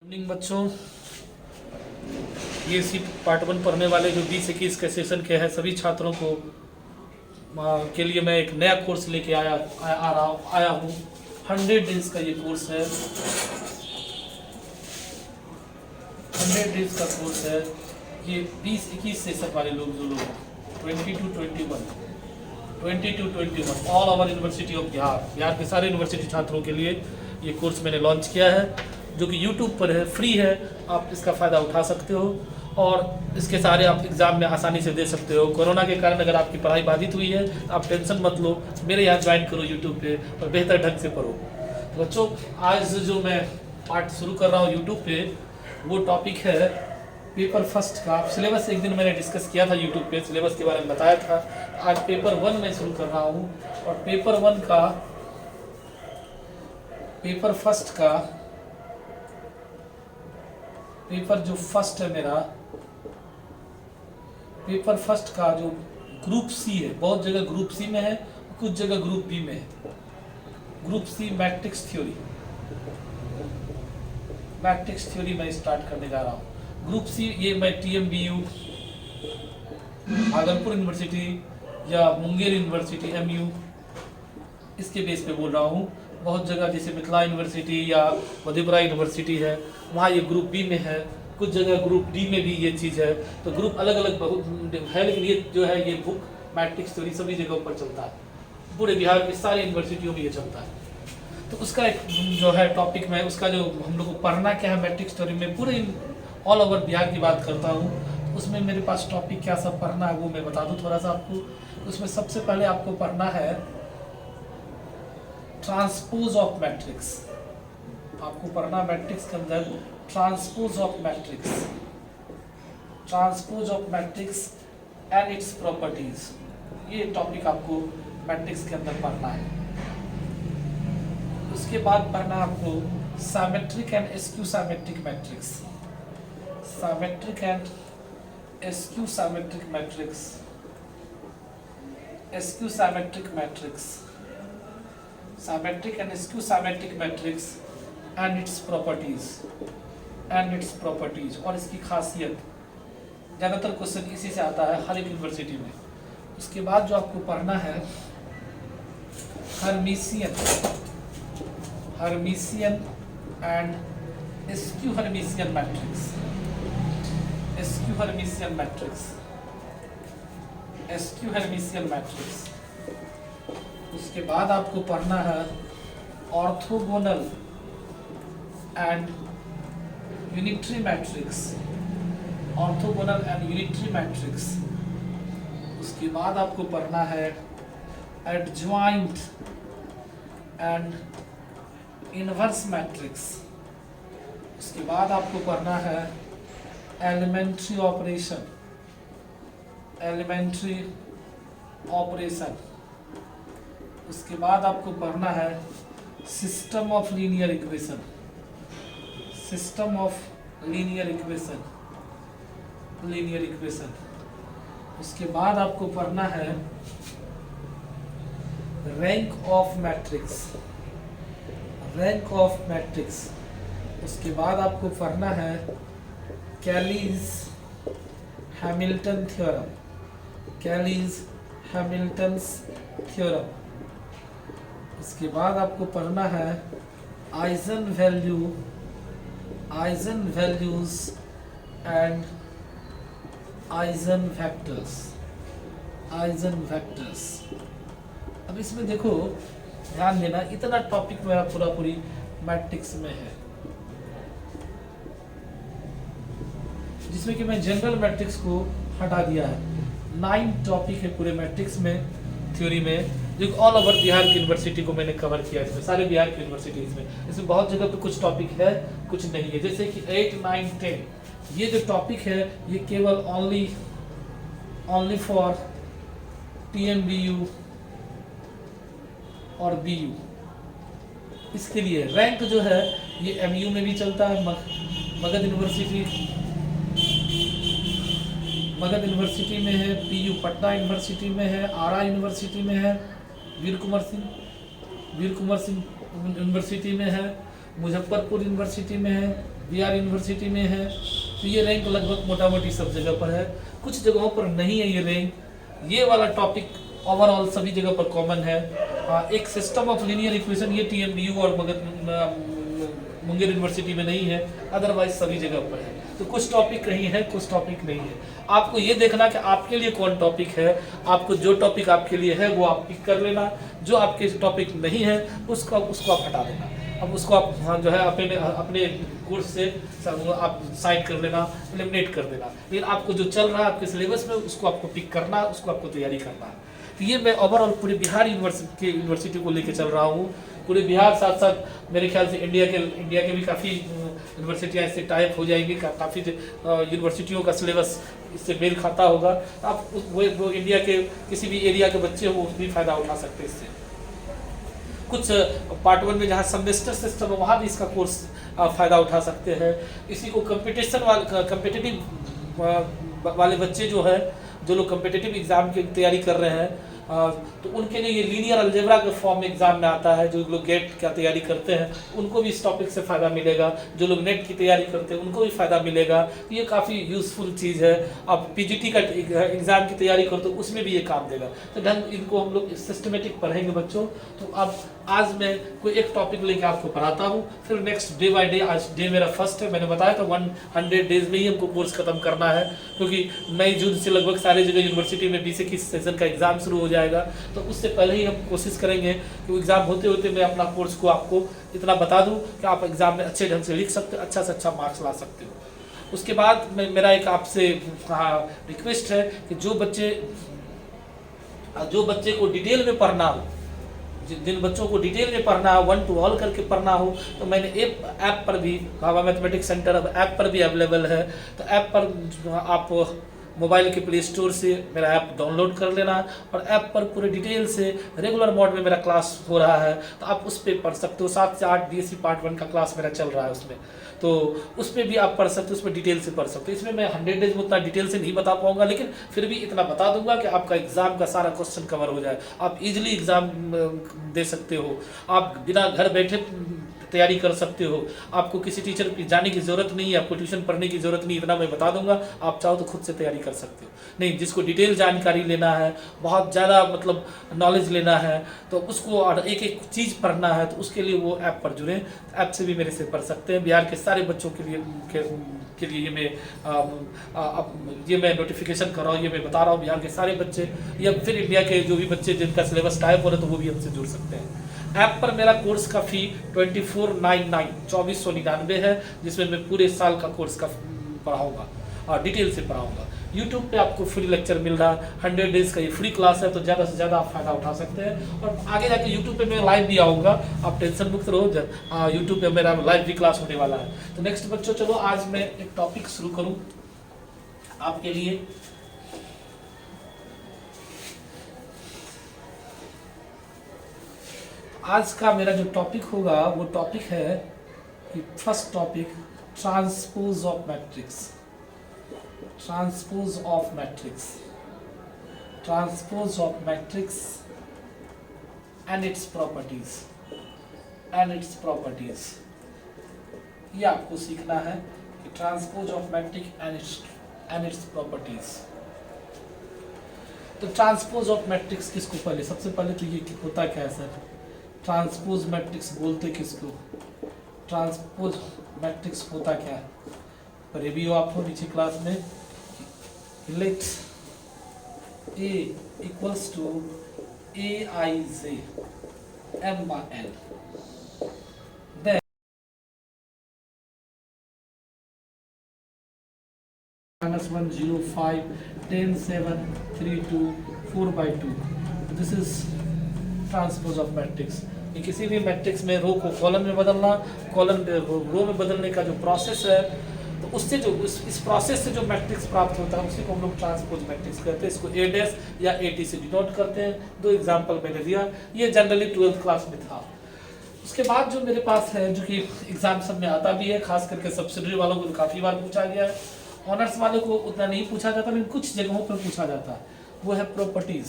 Morning बच्चों, ये C part 1 पढ़ने वाले जो 20-21 के सेशन के हैं सभी छात्रों को के लिए मैं एक नया कोर्स लेके आया हूँ। 100 डेज का ये कोर्स है। 100 डेज का कोर्स है। ये 20-21 सेशन वाले लोग जो लोग 20 to 21 all over university of Bihar के सारे यूनिवर्सिटी छात्रों के लिए ये कोर्स मैंने लॉन्च किया है, जो कि यूट्यूब पर है, फ्री है। आप इसका फ़ायदा उठा सकते हो और इसके सारे आप एग्ज़ाम में आसानी से दे सकते हो। कोरोना के कारण अगर आपकी पढ़ाई बाधित हुई है तो आप टेंशन मत लो, मेरे यहाँ ज्वाइन करो यूट्यूब पे और बेहतर ढंग से पढ़ो। तो बच्चों, आज जो मैं पार्ट शुरू कर रहा हूँ यूट्यूब पे, वो टॉपिक है पेपर फर्स्ट का। सिलेबस एक दिन मैंने डिस्कस किया था यूट्यूब पे, सिलेबस के बारे में बताया था। आज पेपर 1 में शुरू कर रहा हूँ और पेपर 1 का पेपर फर्स्ट का पेपर जो फर्स्ट है मेरा, पेपर फर्स्ट का जो ग्रुप सी है, बहुत जगह ग्रुप सी में है, कुछ जगह ग्रुप बी में है। ग्रुप सी मैट्रिक्स थ्योरी मैं स्टार्ट करने जा रहा हूँ। ग्रुप सी ये मैं TMBU, भागलपुर यूनिवर्सिटी या मुंगेर यूनिवर्सिटी MU, इसके बेस पे बोल रहा हूँ। बहुत जगह जैसे मिथिला यूनिवर्सिटी या मधेपुरा यूनिवर्सिटी है, वहाँ ये ग्रुप बी में है। कुछ जगह ग्रुप डी में भी ये चीज़ है। तो ग्रुप अलग अलग बहुत है, लेकिन ये जो है ये बुक मैट्रिक्स थ्योरी सभी जगहों पर चलता है। पूरे बिहार की सारी यूनिवर्सिटियों में ये चलता है। तो उसका एक जो है टॉपिक में, उसका जो हम लोग को पढ़ना क्या है मैट्रिक्स थ्योरी में, पूरे ऑल ओवर बिहार की बात करता हूँ। तो उसमें मेरे पास टॉपिक क्या सब पढ़ना है वो मैं बता दूँ थोड़ा सा आपको। उसमें सबसे पहले आपको पढ़ना है ट्रांसपोज ऑफ मैट्रिक्स। आपको पढ़ना मैट्रिक्स के अंदर transpose of matrix and its properties. ये टॉपिक आपको मैट्रिक्स के अंदर पढ़ना है। उसके बाद पढ़ना आपको symmetric and skew symmetric matrix. Symmetric and skew symmetric matrix symmetric and skew symmetric matrix and its properties और इसकी खासियत। ज़्यादातर क्वेश्चन इसी से आता है हर एक यूनिवर्सिटी में। उसके बाद जो आपको पढ़ना है Hermitian and skew Hermitian matrix. उसके बाद आपको पढ़ना है ऑर्थोगोनल एंड यूनिटरी मैट्रिक्स। उसके बाद आपको पढ़ना है एडजॉइंट एंड इनवर्स मैट्रिक्स। उसके बाद आपको पढ़ना है एलिमेंट्री ऑपरेशन। उसके बाद आपको पढ़ना है सिस्टम ऑफ लीनियर इक्वेशन। उसके बाद आपको पढ़ना है रैंक ऑफ मैट्रिक्स। उसके बाद आपको पढ़ना है कैलीज हैमिल्टन थ्योरम। उसके बाद आपको पढ़ना है eigen values and eigen vectors. अब इसमें देखो, ध्यान देना, इतना टॉपिक मेरा पूरी मैट्रिक्स में है, जिसमें कि मैं जनरल मैट्रिक्स को हटा दिया है। 9 टॉपिक है पूरे मैट्रिक्स में, थ्योरी में, जो ऑल ओवर बिहार की यूनिवर्सिटी को मैंने कवर किया। इसमें सारे बिहार की यूनिवर्सिटीज में, इसमें बहुत जगह पे कुछ टॉपिक है, कुछ नहीं है। जैसे कि 8, 9, 10 ये जो टॉपिक है ये केवल ओनली फॉर TMBU और BU, इसके लिए। रैंक जो है ये MU में भी चलता है, मगध यूनिवर्सिटी में है, PU पटना यूनिवर्सिटी में है, आरा यूनिवर्सिटी में है, वीर कुंवर सिंह यूनिवर्सिटी में है, मुजफ्फरपुर यूनिवर्सिटी में है, बिहार यूनिवर्सिटी में है। तो ये रैंक लगभग मोटा मोटी सब जगह पर है, कुछ जगहों पर नहीं है ये रैंक। ये वाला टॉपिक ओवरऑल सभी जगह पर कॉमन है। एक सिस्टम ऑफ लीनियर इक्वेशन ये TMBU और मुंगेर यूनिवर्सिटी में नहीं है, अदरवाइज सभी जगह पर है। तो कुछ टॉपिक कहीं है, कुछ टॉपिक नहीं है। आपको ये देखना कि आपके लिए कौन टॉपिक है, आपको जो टॉपिक आपके लिए है वो आप पिक कर लेना, जो आपके टॉपिक नहीं है उसको आप हटा देना। अब उसको आप जो है अपने कोर्स से आप साइड कर लेना, एलिमिनेट कर देना। लेकिन आपको जो चल रहा है आपके सिलेबस में उसको आपको पिक करना, उसको आपको तैयारी करना है। तो ये मैं ओवरऑल पूरे बिहार यूनिवर्सिटी को लेके चल रहा हूँ। पूरे बिहार साथ साथ मेरे ख्याल से इंडिया के भी काफ़ी यूनिवर्सिटियाँ इससे टाइप हो जाएंगी, काफ़ी यूनिवर्सिटियों का सिलेबस इससे मेल खाता होगा। आप वो इंडिया के किसी भी एरिया के बच्चे हो भी फ़ायदा उठा सकते हैं इससे। कुछ पार्ट 1 में जहाँ सेमेस्टर सिस्टम है वहाँ भी इसका कोर्स फ़ायदा उठा सकते हैं। इसी को कम्पिटिटिव वाले बच्चे जो है, जो लोग कम्पिटिटिव एग्ज़ाम की तैयारी कर रहे हैं, तो उनके लिए ये लीनियर अलजेब्रा के फॉर्म में एग्जाम में आता है। जो लोग गेट का तैयारी करते हैं उनको भी इस टॉपिक से फ़ायदा मिलेगा, जो लोग नेट की तैयारी करते हैं उनको भी फ़ायदा मिलेगा। तो ये काफ़ी यूज़फुल चीज़ है। आप PGT का एग्ज़ाम की तैयारी करते हो उसमें भी ये काम देगा। तो ढंग इनको हम लोग सिस्टमेटिक पढ़ेंगे बच्चों। तो अब आज मैं कोई एक टॉपिक लेके आपको पढ़ाता हूँ, फिर नेक्स्ट डे बाय डे। आज डे मेरा फर्स्ट है, मैंने बताया था 100 डेज में ही हमको कोर्स खत्म करना है, क्योंकि मई जून से लगभग सारी जगह यूनिवर्सिटी में 20-21 सेशन का एग्ज़ाम शुरू हो जाएगा। तो उससे पहले ही हम कोशिश करेंगे कि वो एग्ज़ाम होते होते मैं अपना कोर्स को आपको इतना बता दूं कि आप एग्ज़ाम में अच्छे ढंग से लिख सकते हो, अच्छा से अच्छा मार्क्स ला सकते हो। उसके बाद मेरा एक आपसे रिक्वेस्ट है कि जो बच्चे को डिटेल में पढ़ना हो, जिन बच्चों को डिटेल में पढ़ना है, 1 to all करके पढ़ना हो, तो मैंने ऐप पर भी, भाभा मैथमेटिक्स सेंटर अब ऐप पर भी अवेलेबल है। तो ऐप पर आप मोबाइल के प्ले स्टोर से मेरा ऐप डाउनलोड कर लेना, और ऐप पर पूरे डिटेल से रेगुलर मोड में मेरा क्लास हो रहा है, तो आप उस पर पढ़ सकते हो। 7 से 8 DSC पार्ट 1 का क्लास मेरा चल रहा है उसमें, तो उस पर भी आप पढ़ सकते हो, उसमें डिटेल से पढ़ सकते हो। इसमें मैं 100 डेज में उतना डिटेल से नहीं बता पाऊंगा, लेकिन फिर भी इतना बता दूंगा कि आपका एग्ज़ाम का सारा क्वेश्चन कवर हो जाए, आप इजीली एग्ज़ाम दे सकते हो, आप बिना घर बैठे तैयारी कर सकते हो। आपको किसी टीचर की जाने की ज़रूरत नहीं है, आपको ट्यूशन पढ़ने की ज़रूरत नहीं, इतना मैं बता दूंगा। आप चाहो तो खुद से तैयारी कर सकते हो। नहीं, जिसको डिटेल जानकारी लेना है, बहुत ज़्यादा मतलब नॉलेज लेना है, तो उसको एक एक चीज़ पढ़ना है, तो उसके लिए वो ऐप पर जुड़ें। ऐप से भी मेरे से पढ़ सकते हैं। बिहार के सारे बच्चों के लिए ये मैं नोटिफिकेशन कर रहा हूँ, ये मैं बता रहा हूँ। बिहार के सारे बच्चे या फिर इंडिया के जो भी बच्चे जिनका सिलेबस टाइप हो रहा है, तो वो भी हमसे जुड़ सकते हैं। ऐप पर मेरा कोर्स का फ़ी 2499 है, जिसमें मैं पूरे साल का कोर्स का पढ़ाऊँगा और डिटेल से पढ़ाऊँगा। यूट्यूब पे आपको फ्री लेक्चर मिल रहा है, 100 डेज़ का ये फ्री क्लास है, तो ज़्यादा से ज़्यादा आप फ़ायदा उठा सकते हैं। और आगे जाके यूट्यूब पे मैं लाइव भी आऊँगा, आप टेंशन मुक्त रहो। यूट्यूब पे मेरा लाइव भी क्लास होने वाला है। तो नेक्स्ट बच्चों, चलो आज मैं एक टॉपिक शुरू करूँ आपके लिए। आज का मेरा जो टॉपिक होगा वो टॉपिक है कि first topic, transpose of matrix. Transpose of matrix, transpose of matrix and its properties, ये आपको सीखना है कि transpose of matrix and its properties. तो ट्रांसपोज ऑफ मैट्रिक्स किसको, पहले सबसे पहले तो ये होता क्या है सर? ट्रांसपोज मैट्रिक्स बोलते किसको? ट्रांसपोज मैट्रिक्स होता क्या है? पर ये भी हो आपको नीचे क्लास में, late A equals to Aij M/N, then -105 10 7 3 2 4/2। This is transpose of matrix. ये किसी भी मैट्रिक्स में रो को कॉलम में बदलना, कॉलम रो में बदलने का जो प्रोसेस है, तो उससे जो इस प्रोसेस से जो मैट्रिक्स प्राप्त होता है उसी को हम लोग ट्रांसपोज मैट्रिक्स कहते हैं। इसको A' या AT से डिनोट करते हैं। 2 एग्जाम्पल मैंने दिया, ये जनरली 12th क्लास में था। उसके बाद जो मेरे पास है, जो कि एग्जाम सब में आता भी है, खास करके सब्सिडरी वालों को काफ़ी बार पूछा गया है, ऑनर्स वालों को उतना नहीं पूछा जाता, लेकिन कुछ जगहों पर पूछा जाता है, वो है properties.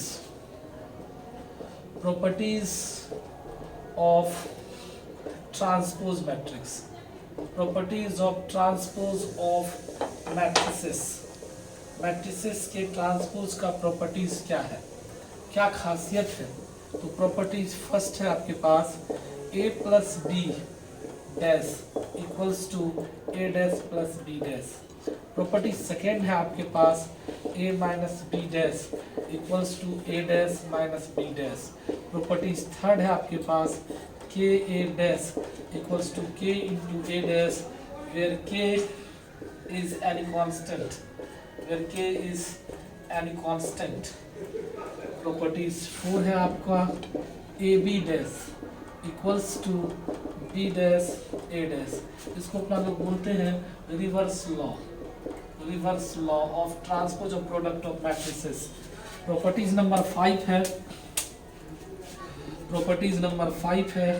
Properties of transpose matrix. Properties of transpose of matrices. Matrices के ट्रांसपोज का प्रॉपर्टीज क्या है, क्या खासियत है? तो प्रॉपर्टीज फर्स्ट है आपके पास a plus B dash equals to a dash plus b dash. Property second है आपके पास a minus B dash equals to a dash minus b dash. Properties third है आपके पास k a dash equals to k into a dash where k is any constant, where k is any constant। Properties four है आपका A B dash equals to B dash A dash. इसको अपना लोग बोलते हैं reverse law of transpose of product of matrices. Properties number 5 है, properties number 5 है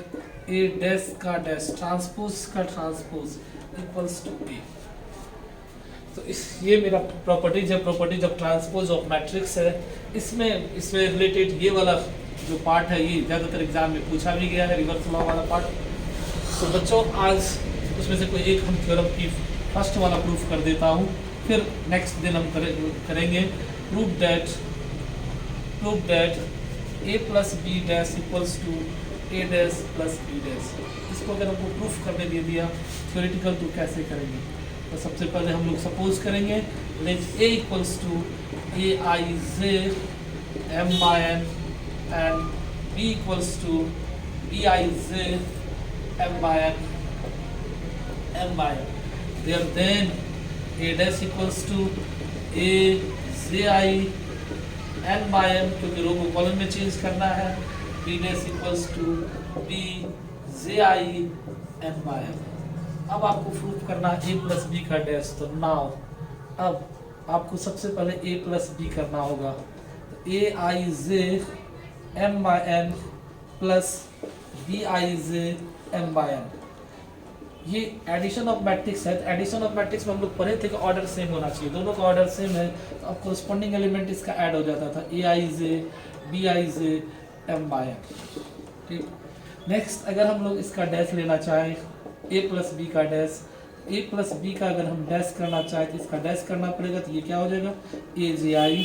ए dash का डैश ट्रांसपोज का ट्रांसपोज इक्वल्स टू ए। तो ये मेरा प्रॉपर्टीज है, properties of transpose of matrix है। इसमें रिलेटेड ये वाला जो पार्ट है ये ज़्यादातर एग्जाम में पूछा भी गया है, रिवर्स लॉ वाला पार्ट। तो बच्चों आज उसमें से कोई एक हम थ्योरम की फर्स्ट वाला प्रूफ कर देता हूँ, फिर नेक्स्ट दिन हम करेंगे proof that a plus B dash equals to a dash plus b dash. इसको अगर हमको प्रूफ करने दे दिया थ्योरेटिकल तो कैसे करेंगे? तो सबसे पहले हम लोग सपोज करेंगे let a equals to a I j m by n and b equals to b I j m by n there then a dash equals to a j I n by m क्योंकि रो को column में change करना है, b dash equals to b j I n by m। अब आपको proof करना है a plus B का डैश। तो नाउ अब आपको सबसे पहले a प्लस बी करना होगा। तो a I j m by n plus b I j m by n। ये एडिशन ऑफ मैट्रिक्स है। एडिशन ऑफ मैट्रिक्स में हम लोग पढ़े थे कि ऑर्डर सेम होना चाहिए, दोनों का ऑर्डर सेम है तो अब कोरस्पॉन्डिंग एलिमेंट इसका ऐड हो जाता था a I j b I j m by n। ठीक, नेक्स्ट अगर हम लोग इसका डैश लेना चाहें a प्लस बी का डैश, a प्लस बी का अगर हम डैश करना चाहें तो इसका डैश करना पड़ेगा। तो ये क्या हो जाएगा a j I,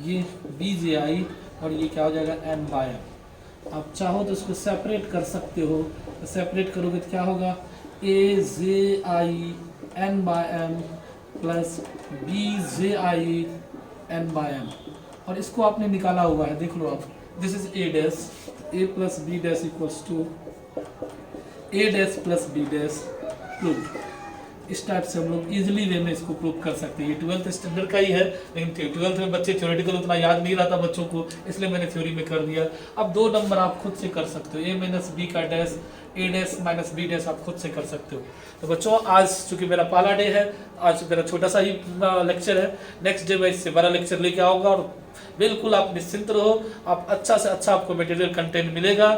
ये b j I और ये क्या हो जाएगा m by m। आप चाहो तो इसको सेपरेट कर सकते हो, तो सेपरेट करोगे तो क्या होगा a j I n by m plus b j I n by m। और इसको आपने निकाला हुआ है, देख लो आप, this is a dash, a plus B dash equals to a dash plus b dash proof. इस टाइप से हम लोग इजीली वे में इसको प्रूव कर सकते हैं। ये 12th स्टैंडर्ड का ही है, लेकिन 12th में बच्चे थ्योरेटिकल उतना याद नहीं रहता बच्चों को, इसलिए मैंने थ्योरी में कर दिया। अब 2 नंबर आप खुद से कर सकते हो, a माइनस बी का dash a dash minus b dash आप खुद से कर सकते हो। तो बच्चों आज चूंकि मेरा पहला डे है, आज मेरा छोटा सा ही लेक्चर है, नेक्स्ट डे मैं इससे बड़ा लेक्चर लेके आऊँगा और बिल्कुल आप निश्चिंत रहो, आप अच्छा से अच्छा आपको मटेरियल कंटेंट मिलेगा।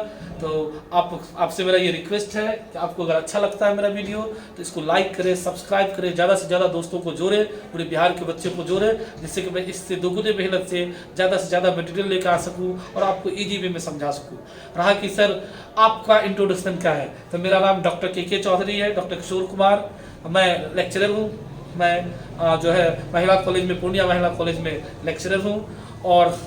तो आपसे मेरा ये रिक्वेस्ट है कि आपको अगर अच्छा लगता है मेरा वीडियो तो इसको लाइक करें, सब्सक्राइब करें, ज़्यादा से ज़्यादा दोस्तों को जोड़े, पूरे बिहार के बच्चे को जोड़े, जिससे कि मैं इससे दोगुने मेहनत से ज़्यादा मटेरियल लेकर आ सकूँ और आपको ईजी वे में समझा सकूँ। रहा कि सर आपका इंट्रोडक्शन क्या है, तो मेरा नाम डॉक्टर के चौधरी है, डॉक्टर किशोर कुमार, मैं लेक्चरर हूँ। मैं जो है महिला कॉलेज में, पूर्णिया महिला कॉलेज में लेक्चरर हूँ और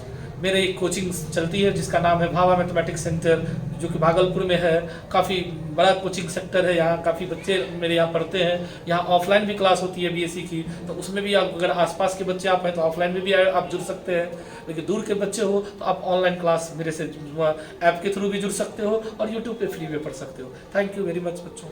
मेरे एक कोचिंग चलती है जिसका नाम है भाभा मैथमेटिक्स सेंटर, जो कि भागलपुर में है। काफ़ी बड़ा कोचिंग सेक्टर है, यहाँ काफ़ी बच्चे मेरे यहाँ पढ़ते हैं। यहाँ ऑफलाइन भी क्लास होती है बीएससी की, तो उसमें भी आप अगर आसपास के बच्चे आप हैं तो ऑफलाइन में भी आप जुड़ सकते हैं। लेकिन दूर के बच्चे हो तो आप ऑनलाइन क्लास मेरे से ऐप के थ्रू भी जुड़ सकते हो और यूट्यूब पे फ्री में पढ़ सकते हो। थैंक यू वेरी मच बच्चों।